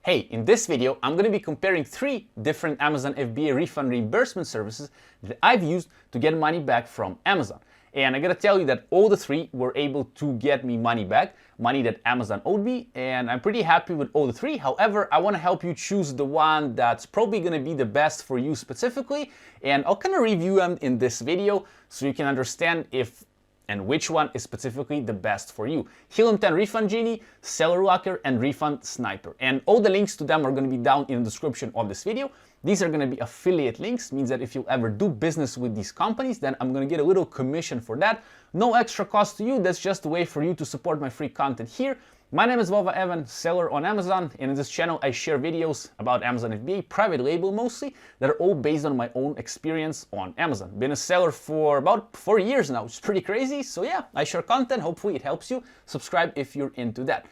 Hey, in this video, I'm going to be comparing 3 different Amazon FBA refund reimbursement services that I've used to get money back from Amazon. And I gotta tell you that all the 3 were able to get me money back, money that Amazon owed me, and I'm pretty happy with all the 3. However, I want to help you choose the one that's probably going to be the best for you specifically, and I'll kind of review them in this video so you can understand if and which one is specifically the best for you. Helium 10 Refund Genie, Seller Locker, and Refund Sniper. And all the links to them are going to be down in the description of this video. These are going to be affiliate links, means that if you ever do business with these companies, then I'm going to get a little commission for that. No extra cost to you, that's just a way for you to support my free content here. My name is Vova Evan, seller on Amazon, and in this channel I share videos about Amazon FBA, private label mostly, that are all based on my own experience on Amazon. Been a seller for about 4 years now, which is pretty crazy. So yeah, I share content, hopefully it helps you. Subscribe if you're into that.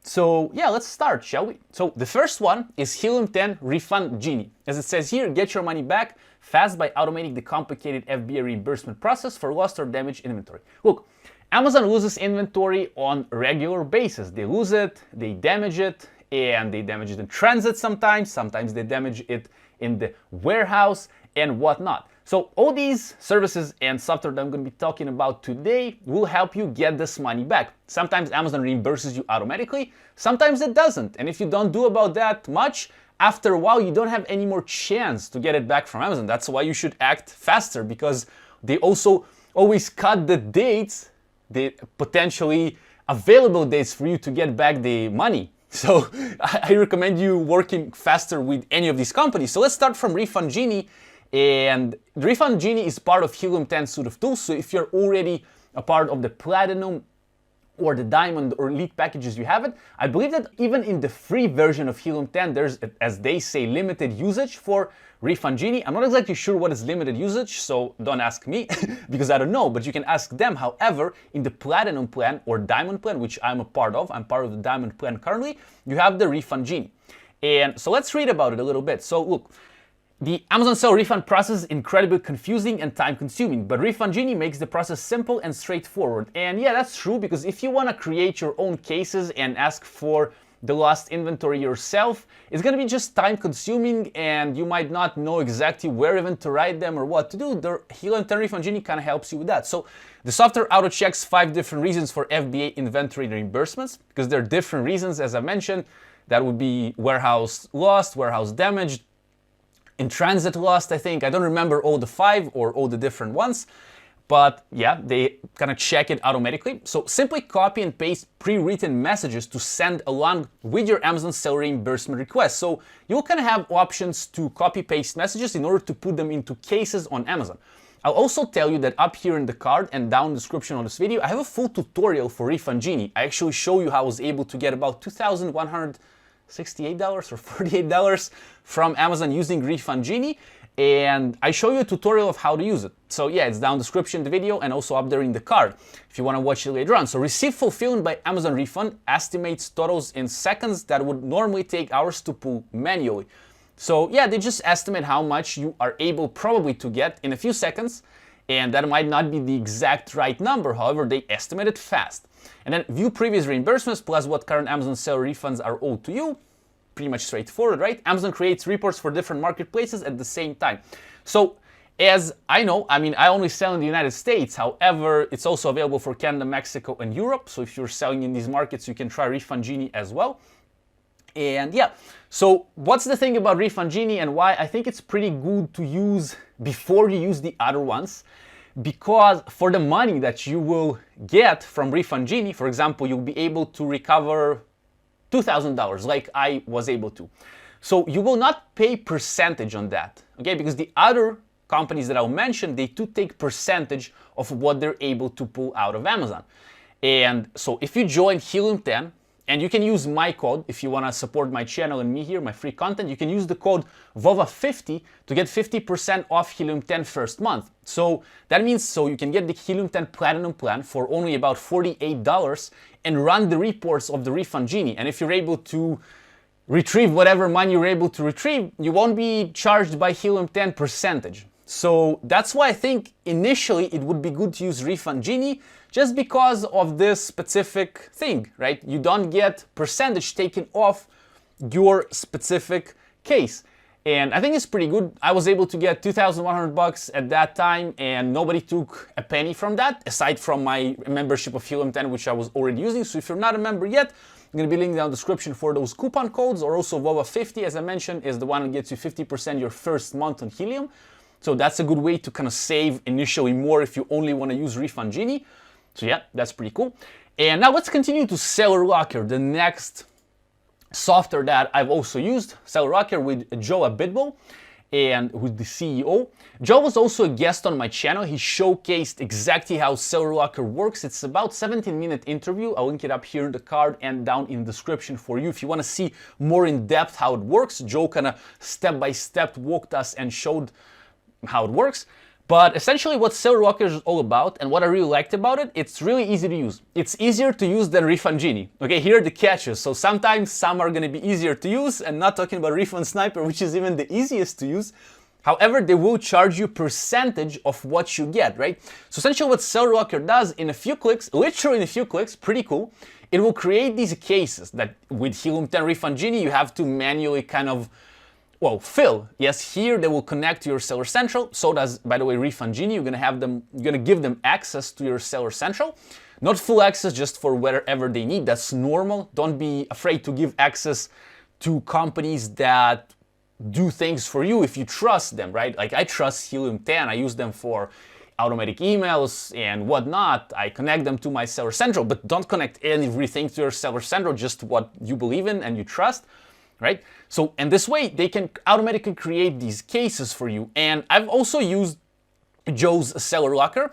So yeah, let's start, shall we? So the first one is Helium 10 Refund Genie. As it says here, get your money back fast by automating the complicated FBA reimbursement process for lost or damaged inventory. Look, Amazon loses inventory on a regular basis. They lose it, they damage it, and they damage it in transit sometimes. Sometimes they damage it in the warehouse and whatnot. So all these services and software that I'm going to be talking about today will help you get this money back. Sometimes Amazon reimburses you automatically, sometimes it doesn't. And if you don't do about that much, after a while you don't have any more chance to get it back from Amazon. That's why you should act faster, because they also always cut the dates, the potentially available dates for you to get back the money. So I recommend you working faster with any of these companies. So let's start from Refund Genie. And the Refund Genie is part of Helium 10 suite of tools. So if you're already a part of the Platinum or the Diamond or Elite packages, you have it. I believe that even in the free version of Helium 10, there's, as they say, limited usage for Refund Genie. I'm not exactly sure what is limited usage, so don't ask me because I don't know, but you can ask them. However, in the Platinum plan or Diamond plan, which I'm a part of, I'm part of the Diamond plan currently, you have the Refund Genie. And so let's read about it a little bit. So look, the Amazon Seller refund process is incredibly confusing and time-consuming, but Refund Genie makes the process simple and straightforward. And yeah, that's true, because if you want to create your own cases and ask for the lost inventory yourself, it's going to be just time-consuming, and you might not know exactly where even to write them or what to do. The Helium 10 Refund Genie kind of helps you with that. So the software auto-checks 5 different reasons for FBA inventory reimbursements, because there are different reasons, as I mentioned. That would be warehouse lost, warehouse damaged, in transit lost, I think. I don't remember all the 5 or all the different ones, but yeah, they kind of check it automatically. So simply copy and paste pre-written messages to send along with your Amazon Seller reimbursement request. So you'll kind of have options to copy paste messages in order to put them into cases on Amazon. I'll also tell you that up here in the card and down in the description of this video, I have a full tutorial for Refund Genie. I actually show you how I was able to get about $2,168 or $48 from Amazon using Refund Genie, and I show you a tutorial of how to use it. So yeah, it's down in the description of the video and also up there in the card if you want to watch it later on. So receipt fulfillment by Amazon Refund estimates totals in seconds that would normally take hours to pull manually. So yeah, they just estimate how much you are able probably to get in a few seconds, and that might not be the exact right number. However, they estimate it fast. And then view previous reimbursements plus what current Amazon Seller refunds are owed to you. Pretty much straightforward, right? Amazon creates reports for different marketplaces at the same time. So as I know, I mean, I only sell in the United States. However, it's also available for Canada, Mexico, and Europe. So if you're selling in these markets, you can try Refund Genie as well. And yeah, so what's the thing about Refund Genie and why I think it's pretty good to use before you use the other ones? Because for the money that you will get from Refund Genie, for example, you'll be able to recover $2,000 like I was able to. So you will not pay percentage on that, okay? Because the other companies that I'll mention, they do take percentage of what they're able to pull out of Amazon. And so if you join Helium 10, and you can use my code if you want to support my channel and me here, my free content. You can use the code VOVA50 to get 50% off Helium 10 first month. So that means you can get the Helium 10 Platinum plan for only about $48 and run the reports of the Refund Genie. And if you're able to retrieve whatever money you're able to retrieve, you won't be charged by Helium 10 percentage. So that's why I think initially it would be good to use Refund Genie, just because of this specific thing, right? You don't get percentage taken off your specific case. And I think it's pretty good. I was able to get 2,100 bucks at that time, and nobody took a penny from that, aside from my membership of Helium 10, which I was already using. So if you're not a member yet, I'm going to be linking down the description for those coupon codes, or also VOVA50, as I mentioned, is the one that gets you 50% your first month on Helium. So that's a good way to kind of save initially more if you only want to use Refund Genie. So yeah, that's pretty cool. And now let's continue to Seller Locker, the next software that I've also used. Seller Locker with Joe Abitbol, and who's the CEO. Joe was also a guest on my channel. He showcased exactly how Seller Locker works. It's about 17-minute interview. I'll link it up here in the card and down in the description for you. If you want to see more in depth how it works, Joe kind of step-by-step walked us and showed how it works. But essentially what Seller Locker is all about, and what I really liked about it, it's really easy to use. It's easier to use than Refund Genie. Okay, here are the catches. So sometimes some are going to be easier to use, and not talking about Refund Sniper, which is even the easiest to use. However, they will charge you percentage of what you get, right? So essentially what Seller Locker does, in a few clicks, literally in a few clicks, pretty cool, it will create these cases that with Helium 10 Refund Genie, you have to manually kind of fill. Yes, here they will connect to your Seller Central. So does, by the way, Refund Genie. You're gonna give them access to your Seller Central. Not full access, just for wherever they need. That's normal. Don't be afraid to give access to companies that do things for you if you trust them, right? Like I trust Helium 10. I use them for automatic emails and whatnot. I connect them to my Seller Central, but don't connect everything to your Seller Central, just what you believe in and you trust. Right? So, and this way they can automatically create these cases for you. And I've also used Joe's Seller Locker,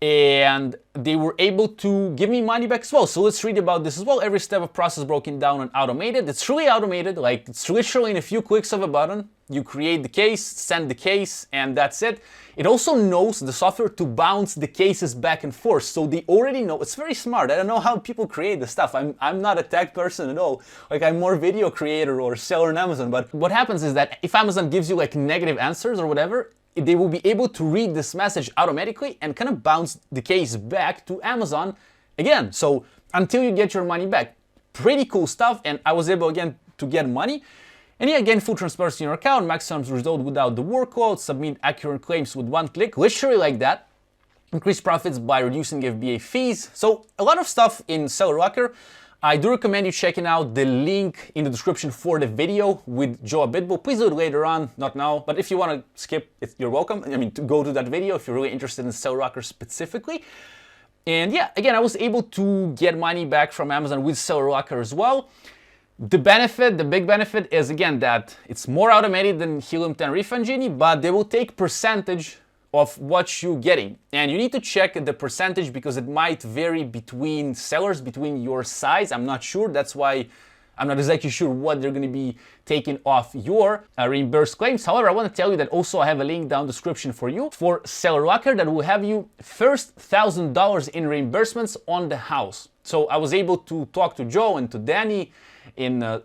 and they were able to give me money back as well. So let's read about this as well. Every step of process broken down and automated. It's really automated, like it's literally in a few clicks of a button. You create the case, send the case, and that's it. It also knows, the software, to bounce the cases back and forth. So they already know. It's very smart. I don't know how people create the stuff. I'm not a tech person at all. Like I'm more video creator or seller on Amazon. But what happens is that if Amazon gives you like negative answers or whatever, they will be able to read this message automatically and kind of bounce the case back to Amazon again. So until you get your money back. Pretty cool stuff. And I was able again to get money. And yeah, again, full transparency in your account, maximum result without the workload, submit accurate claims with one click, literally like that. Increase profits by reducing FBA fees. So a lot of stuff in Seller Locker. I do recommend you checking out the link in the description for the video with Joe Abitbol. Please do it later on, not now. But if you want to skip it, you're welcome. I mean, to go to that video if you're really interested in Seller Locker specifically. And yeah, again, I was able to get money back from Amazon with Seller Locker as well. The benefit, the big benefit is again that it's more automated than Helium 10 Refund Genie, but they will take percentage of what you're getting. And you need to check the percentage because it might vary between sellers, between your size. I'm not sure. That's why I'm not exactly sure what they're going to be taking off your reimbursed claims. However, I want to tell you that also I have a link down the description for you for Seller Locker that will have you first $1,000 in reimbursements on the house. So I was able to talk to Joe and to Danny in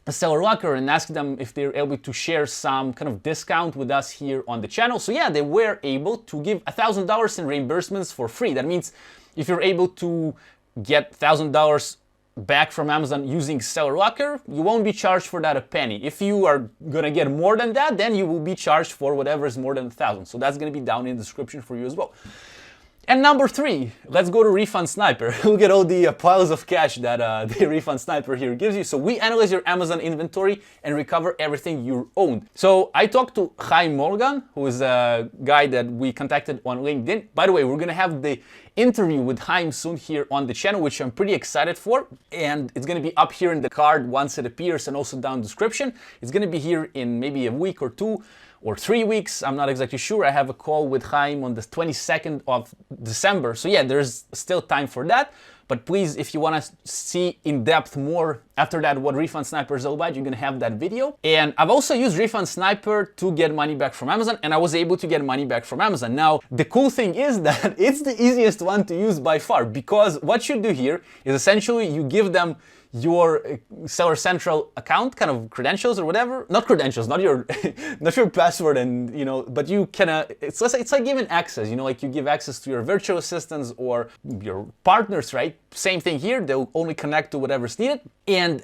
Seller Locker and ask them if they're able to share some kind of discount with us here on the channel. So yeah, they were able to give $1,000 in reimbursements for free. That means if you're able to get $1,000 back from Amazon using Seller Locker, you won't be charged for that a penny. If you are gonna get more than that, then you will be charged for whatever is more than 1,000. So that's gonna be down in the description for you as well. And number 3, let's go to Refund Sniper. Look at all the piles of cash that the Refund Sniper here gives you. So we analyze your Amazon inventory and recover everything you owned. So I talked to Chaim Morgan, who is a guy that we contacted on LinkedIn. By the way, we're gonna have the interview with Chaim soon here on the channel, which I'm pretty excited for. And it's gonna be up here in the card once it appears and also down the description. It's gonna be here in maybe a week or 2 or 3 weeks. I'm not exactly sure. I have a call with Chaim on the 22nd of December. So yeah, there's still time for that. But please, if you want to see in depth more after that what Refund Sniper is all about, you're going to have that video. And I've also used Refund Sniper to get money back from Amazon, and I was able to get money back from Amazon. Now, the cool thing is that it's the easiest one to use by far, because what you do here is essentially you give them your Seller Central account kind of credentials or whatever, not credentials, not your not your password, and you know, but you can it's like giving access, you know, like you give access to your virtual assistants or your partners, right? Same thing here, they'll only connect to whatever's needed. And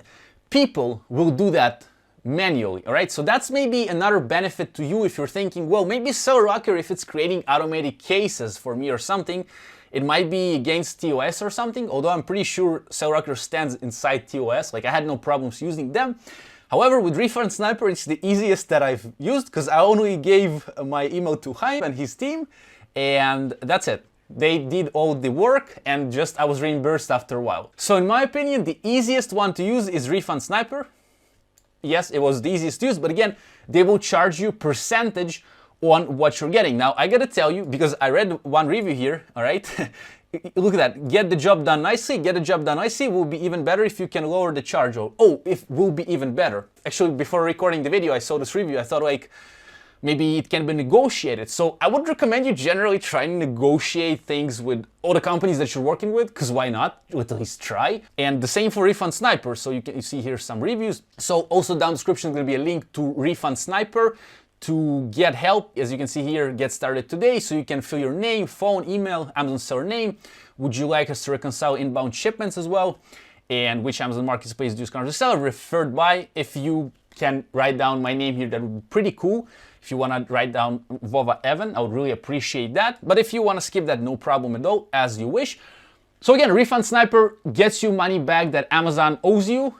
people will do that manually, all right? So that's maybe another benefit to you if you're thinking, well, maybe Sellerocker, if it's creating automated cases for me or something, it might be against TOS or something, although I'm pretty sure Sellerocker stands inside TOS, like I had no problems using them. However, with Refund Sniper, it's the easiest that I've used because I only gave my email to Chaim and his team, and that's it. They did all the work and just I was reimbursed after a while. So in my opinion, the easiest one to use is Refund Sniper. Yes, it was the easiest to use, but again, they will charge you percentage on what you're getting. Now, I gotta tell you, because I read one review here, all right? Look at that, get the job done nicely, get the job done nicely will be even better if you can lower the charge. Oh, if will be even better. Actually, before recording the video, I saw this review, I thought like, maybe it can be negotiated. So I would recommend you generally try to negotiate things with all the companies that you're working with, because why not? At least try. And the same for Refund Sniper. So you see here some reviews. So also down in the description is going to be a link to Refund Sniper to get help. As you can see here, get started today. So you can fill your name, phone, email, Amazon seller name. Would you like us to reconcile inbound shipments as well? And which Amazon Marketplace do you currently sell? Referred by. If you can write down my name here, that would be pretty cool. If you want to write down Vova Evan, I would really appreciate that. But if you want to skip that, no problem at all, as you wish. So again, Refund Sniper gets you money back that Amazon owes you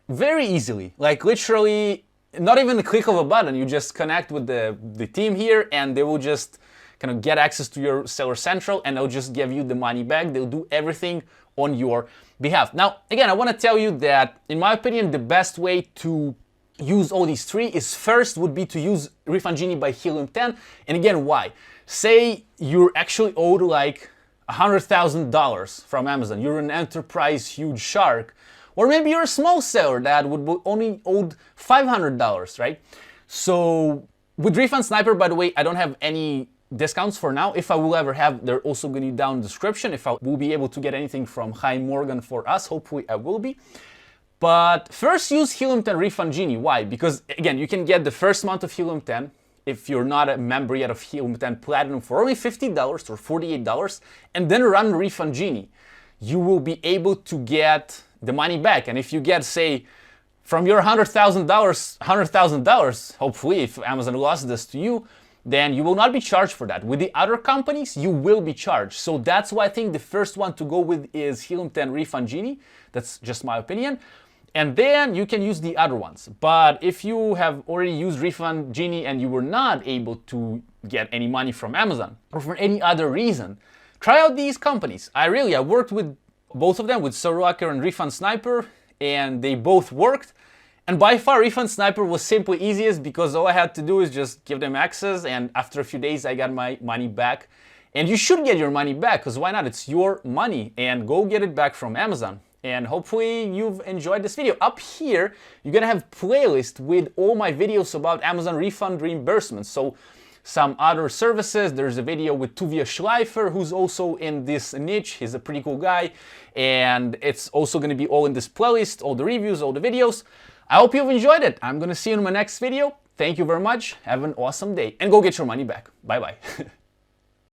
very easily. Like literally, not even a click of a button. You just connect with the team here and they will just kind of get access to your Seller Central and they'll just give you the money back. They'll do everything on your behalf. Now, again, I want to tell you that, in my opinion, the best way to use all these three is first would be to use Refund Genie by Helium 10. And again, why? Say you're actually owed like $100,000 from Amazon. You're an enterprise huge shark. Or maybe you're a small seller that would only owed $500, right? So with Refund Sniper, by the way, I don't have any discounts for now. If I will ever have, they're also going to be down in the description. If I will be able to get anything from Chaim Morgan for us, hopefully I will be. But first use Helium 10 Refund Genie. Why? Because again, you can get the first month of Helium 10 if you're not a member yet of Helium 10 Platinum for only $50 or $48, and then run Refund Genie. You will be able to get the money back. And if you get, say, from your $100,000, hopefully, if Amazon lost this to you, then you will not be charged for that. With the other companies, you will be charged. So that's why I think the first one to go with is Helium 10 Refund Genie. That's just my opinion. And then you can use the other ones. But if you have already used Refund Genie and you were not able to get any money from Amazon or for any other reason, try out these companies. I worked with both of them, with Sellerocker and Refund Sniper, and they both worked. And by far, Refund Sniper was simply easiest because all I had to do is just give them access, and after a few days, I got my money back. And you should get your money back, because why not? It's your money, and go get it back from Amazon. And hopefully you've enjoyed this video. Up here, you're gonna have playlist with all my videos about Amazon refund reimbursements. So some other services, there's a video with Tuvia Schleifer, who's also in this niche. He's a pretty cool guy. And it's also gonna be all in this playlist, all the reviews, all the videos. I hope you've enjoyed it. I'm gonna see you in my next video. Thank you very much. Have an awesome day and go get your money back. Bye-bye.